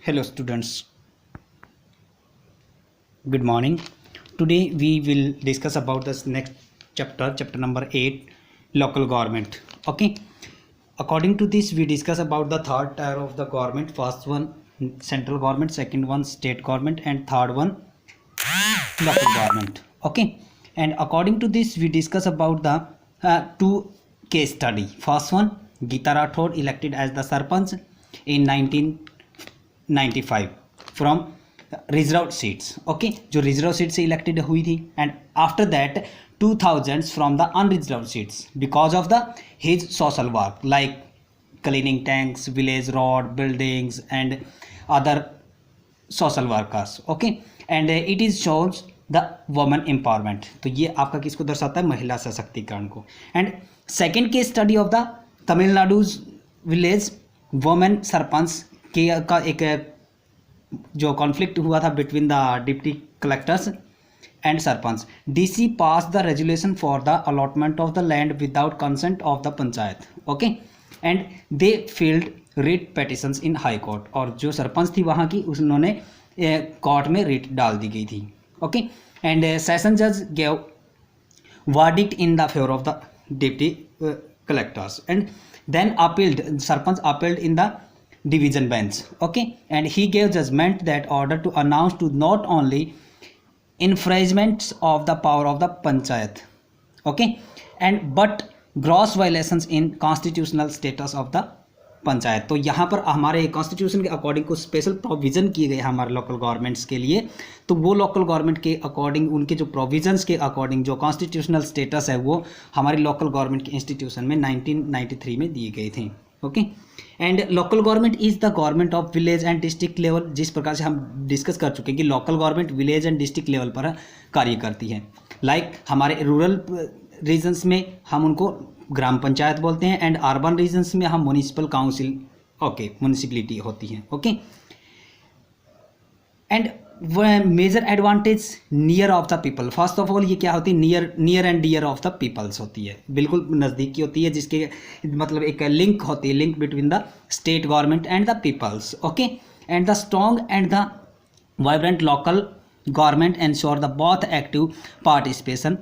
Hello students, good morning. Today we will discuss about this next chapter number 8, local government. Okay. According to this, we discuss about the third tier of the government. First one central government, second one state government, and third one local government. Okay. And according to this, we discuss about the two case study. First one, Geeta Rathod elected as the Sarpanch in 1995 from reserve seats. Okay, जो reserve seat से elected हुई थी. And after that 2000s from the unreserved seats because of the his social work like cleaning tanks, village road buildings and other social workers. Okay, and it is shows the women empowerment. तो ये आपका किसको दर्शाता है? महिला सशक्तिकरण को. And second case study of the Tamil Nadu village women sarpanch के का एक जो कॉन्फ्लिक्ट हुआ था between the deputy collectors and sarpanch. DC pass the resolution for the allotment of the land without consent of the panchayat. Okay, and they filed writ petitions in high court. और जो सरपंच थी वहाँ की, उन्होंने कोर्ट में रिट डाल दी गई थी. ओके, एंड सेशन जज gave verdict in the favour of the deputy collectors and then appealed. Sarpanch appealed in the division bench. Okay, and he gave judgment that order to announce to not only infringements of the power of the panchayat, okay, and but gross violations in constitutional status of the panchayat. तो यहाँ पर हमारे constitution के according कुछ special provision किए गए हमारे local governments के लिए. तो वो लोकल गवर्नमेंट के अकॉर्डिंग, उनके जो प्रोविजंस के अकॉर्डिंग जो कॉन्स्टिट्यूशनल स्टेटस है वो हमारी लोकल गवर्नमेंट के इंस्टीट्यूशन में 1993 में दिए गए थे. Okay, and local government is the government of village and district level. जिस प्रकार से हम डिस्कस कर चुके हैं कि local government village and district level पर कार्य करती है. लाइक हमारे रूरल रीजन्स में हम उनको ग्राम पंचायत बोलते हैं एंड अर्बन रीजन्स में हम म्यूनिसिपल काउंसिल, ओके, म्यूनिसिपलिटी होती है. Okay, and major advantage near of the people. First of all ये क्या होती है? Near and dear of the peoples होती है, बिल्कुल नज़दीक की होती है, जिसके मतलब एक लिंक होती है, link between the state government and the peoples. Okay, and the strong and the vibrant local government ensure the both active participation.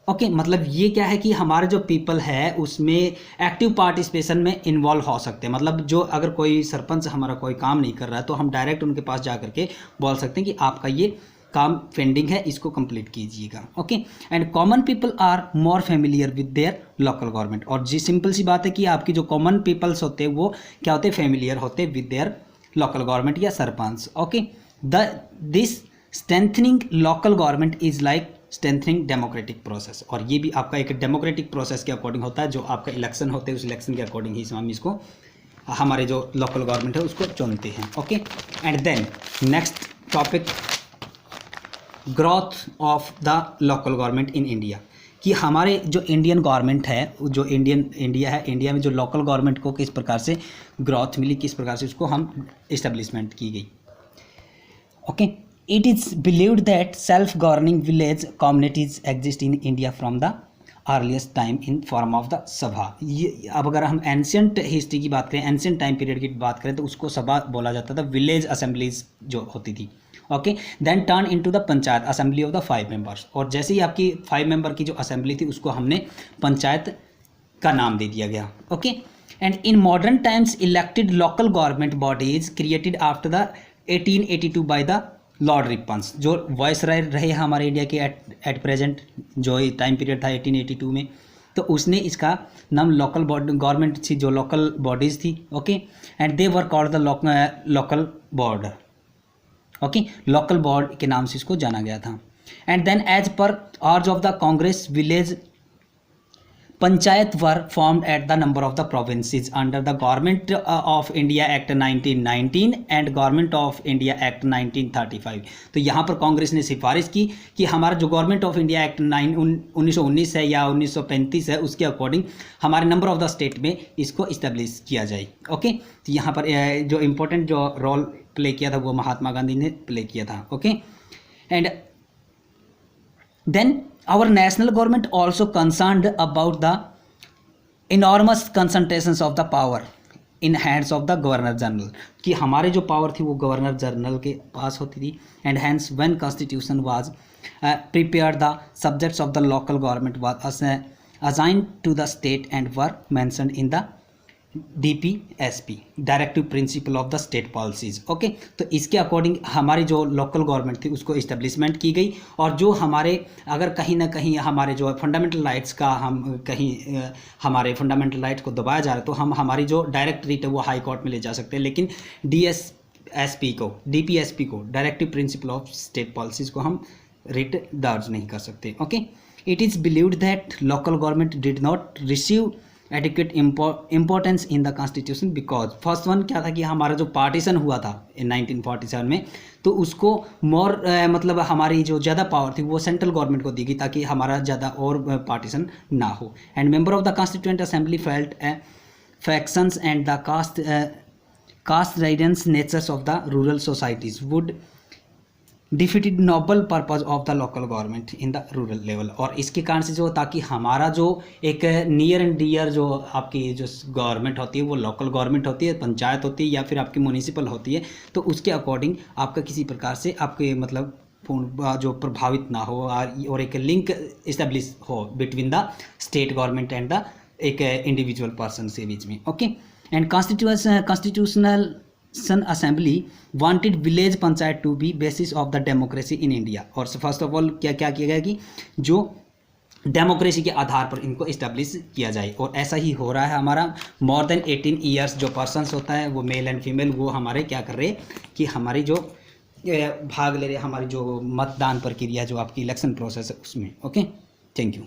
Okay, मतलब ये क्या है कि हमारे जो पीपल है उसमें एक्टिव पार्टिसिपेशन में इन्वॉल्व हो सकते हैं. मतलब जो अगर कोई सरपंच हमारा कोई काम नहीं कर रहा है तो हम डायरेक्ट उनके पास जा करके बोल सकते हैं कि आपका ये काम पेंडिंग है, इसको कंप्लीट कीजिएगा. Okay, and common people are more familiar with there local government. और जी सिंपल सी बात है कि आपकी जो कॉमन पीपल्स होते हैं वो क्या होते हैं? फेमिलियर होते हैं विद देयर लोकल गवर्नमेंट या sarpanch. Okay, this strengthening local government is like strengthening democratic process. और ये भी आपका एक डेमोक्रेटिक प्रोसेस के अकॉर्डिंग होता है. जो आपका इलेक्शन होते हैं उस इलेक्शन के अकॉर्डिंग ही हम इसको हमारे जो लोकल गवर्नमेंट है उसको चुनते हैं. Okay, and then next topic, growth of the local government in India. कि हमारे जो इंडियन गवर्नमेंट है, जो इंडिया है, इंडिया में जो लोकल गवर्नमेंट को किस प्रकार से ग्रोथ मिली, किस प्रकार से उसको हम इस्टेब्लिशमेंट की गई. Okay, it is believed that self-governing village communities exist in India from the earliest time in form of the सभा. ये अब अगर हम एंशियंट हिस्ट्री की बात करें, एंशियंट टाइम पीरियड की बात करें तो उसको सभा बोला जाता था, विलेज असेंबलीज जो होती थी. Okay, then turn into the panchayat assembly of the 5 members. और जैसे ही आपकी 5 मेंबर की जो असेंबली थी उसको हमने पंचायत का नाम दे दिया गया. Okay, and in modern times elected local government bodies created after the 1882 by the lord Ripon's, जो वॉइस रहे हमारे इंडिया के एट प्रेजेंट जो टाइम पीरियड था 1882 में. तो उसने इसका नाम लोकल गवर्नमेंट थी, जो लोकल बॉडीज़ थी. Okay, and they were called the local board. Okay, local board के नाम से इसको जाना गया था. And then as per urge of the Congress village panchayat were formed at the number of the provinces under the government of India act 1919 and government of India act 1935. तो यहाँ पर कांग्रेस ने सिफारिश की कि हमारा जो गवर्नमेंट ऑफ इंडिया एक्ट 1919 है या 1935 है उसके अकॉर्डिंग हमारे नंबर ऑफ द स्टेट में इसको इस्टेब्लिश किया जाए. ओके, तो यहाँ पर जो इम्पोर्टेंट जो रोल प्ले किया था वो महात्मा गांधी ने प्ले किया था. Okay, and then our national government also concerned about the enormous concentrations of the power in hands of the governor general, कि हमारे जो पावर थी वो गवर्नर जनरल के पास होती थी। And hence when constitution was prepared the subjects of the local government was assigned to the state and were mentioned in the DPSP, directive principle of the state policies. Okay, तो इसके according हमारी जो local government थी उसको establishment की गई, और जो हमारे अगर कहीं ना कहीं हमारे जो फंडामेंटल राइट्स का हम कहीं हमारे फंडामेंटल राइट्स को दबाया जा रहा है तो हम हमारी जो डायरेक्ट रिट है वो हाई कोर्ट में ले जा सकते हैं, लेकिन DPSP को directive principle of state policies को हम रिट दर्ज नहीं कर सकते। Okay, it is believed that local government did not receive adequate importance in the constitution because first one क्या था कि हमारा जो पार्टीशन हुआ था इन 1947 में, तो उसको मोर मतलब हमारी जो ज़्यादा पावर थी वो सेंट्रल गवर्नमेंट को दी गई ताकि हमारा ज़्यादा और पार्टीशन ना हो। And member of the constituent assembly felt factions and the caste ridden natures of the rural societies would defeated noble purpose of the local government in the rural level. और इसके कारण से जो ताकि हमारा जो एक नियर एंड डियर जो आपकी जो गवर्नमेंट होती है वो लोकल गवर्नमेंट होती है, पंचायत होती है या फिर आपकी म्यूनिसिपल होती है, तो उसके अकॉर्डिंग आपका किसी प्रकार से आपके मतलब जो प्रभावित ना हो और एक लिंक इस्टेब्लिश हो between the state government and the एक इंडिविजुअल पर्सन से बीच में। Okay, and constitutional assembly wanted village panchayat to be basis of the democracy in India. और फर्स्ट ऑफ ऑल क्या क्या किया गया कि जो डेमोक्रेसी के आधार पर इनको इस्टेब्लिश किया जाए, और ऐसा ही हो रहा है। हमारा मोर देन 18 ईयर्स जो पर्सन्स होता है वो मेल एंड फीमेल वो हमारे क्या कर रहे हैं कि हमारी जो भाग ले रहे हमारी जो मतदान प्रक्रिया जो आपकी इलेक्शन प्रोसेस है उसमें। Okay, thank you.